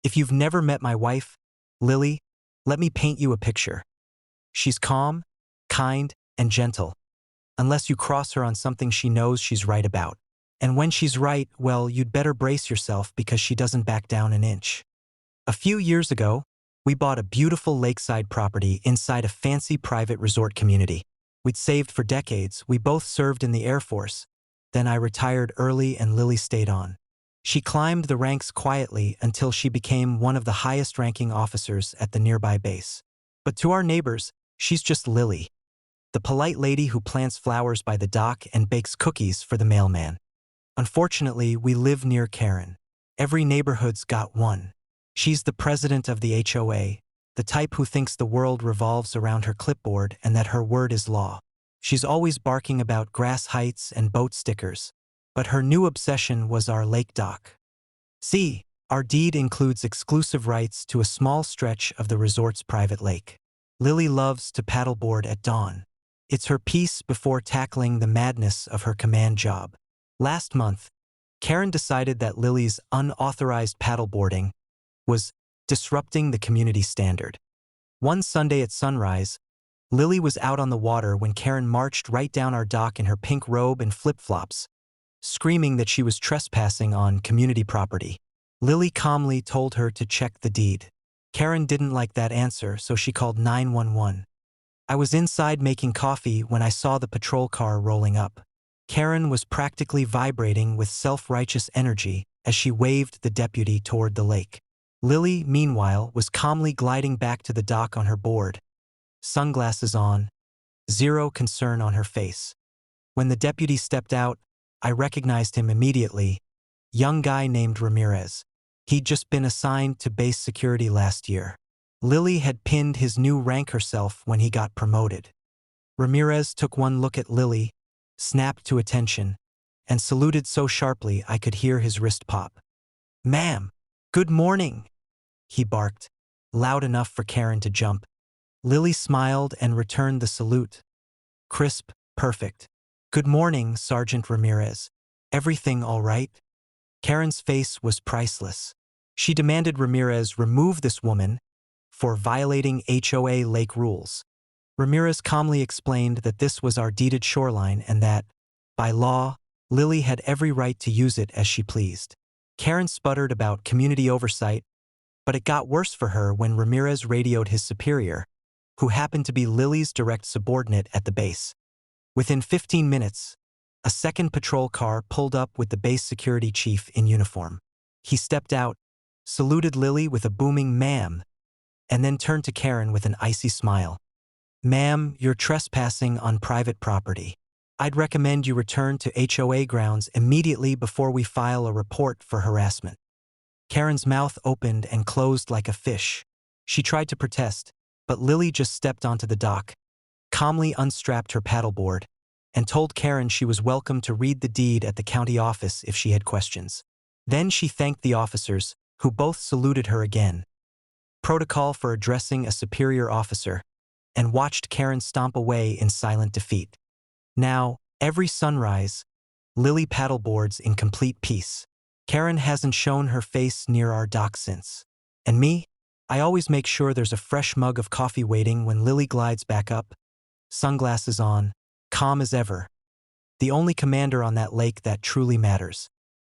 If you've never met my wife, Lily, let me paint you a picture. She's calm, kind, and gentle, unless you cross her on something she knows she's right about. And when she's right, well, you'd better brace yourself because she doesn't back down an inch. A few years ago, we bought a beautiful lakeside property inside a fancy private resort community. We'd saved for decades, we both served in the Air Force. Then I retired early and Lily stayed on. She climbed the ranks quietly until she became one of the highest-ranking officers at the nearby base. But to our neighbors, she's just Lily, the polite lady who plants flowers by the dock and bakes cookies for the mailman. Unfortunately, we live near Karen. Every neighborhood's got one. She's the president of the HOA, the type who thinks the world revolves around her clipboard and that her word is law. She's always barking about grass heights and boat stickers. But her new obsession was our lake dock. See, our deed includes exclusive rights to a small stretch of the resort's private lake. Lily loves to paddleboard at dawn. It's her peace before tackling the madness of her command job. Last month, Karen decided that Lily's unauthorized paddleboarding was disrupting the community standard. One Sunday at sunrise, Lily was out on the water when Karen marched right down our dock in her pink robe and flip-flops, screaming that she was trespassing on community property. Lily calmly told her to check the deed. Karen didn't like that answer, so she called 911. I was inside making coffee when I saw the patrol car rolling up. Karen was practically vibrating with self-righteous energy as she waved the deputy toward the lake. Lily, meanwhile, was calmly gliding back to the dock on her board, sunglasses on, zero concern on her face. When the deputy stepped out, I recognized him immediately, young guy named Ramirez. He'd just been assigned to base security last year. Lily had pinned his new rank herself when he got promoted. Ramirez took one look at Lily, snapped to attention, and saluted so sharply I could hear his wrist pop. "Ma'am, good morning," he barked, loud enough for Karen to jump. Lily smiled and returned the salute. Crisp, perfect. "Good morning, Sergeant Ramirez. Everything all right?" Karen's face was priceless. She demanded Ramirez remove this woman for violating HOA lake rules. Ramirez calmly explained that this was our deeded shoreline and that, by law, Lily had every right to use it as she pleased. Karen sputtered about community oversight, but it got worse for her when Ramirez radioed his superior, who happened to be Lily's direct subordinate at the base. Within 15 minutes, a second patrol car pulled up with the base security chief in uniform. He stepped out, saluted Lily with a booming "ma'am," and then turned to Karen with an icy smile. "Ma'am, you're trespassing on private property. I'd recommend you return to HOA grounds immediately before we file a report for harassment." Karen's mouth opened and closed like a fish. She tried to protest, but Lily just stepped onto the dock, calmly unstrapped her paddleboard, and told Karen she was welcome to read the deed at the county office if she had questions. Then she thanked the officers, who both saluted her again. Protocol for addressing a superior officer, and watched Karen stomp away in silent defeat. Now, every sunrise, Lily paddleboards in complete peace. Karen hasn't shown her face near our dock since. And me? I always make sure there's a fresh mug of coffee waiting when Lily glides back up, sunglasses on, calm as ever. The only commander on that lake that truly matters.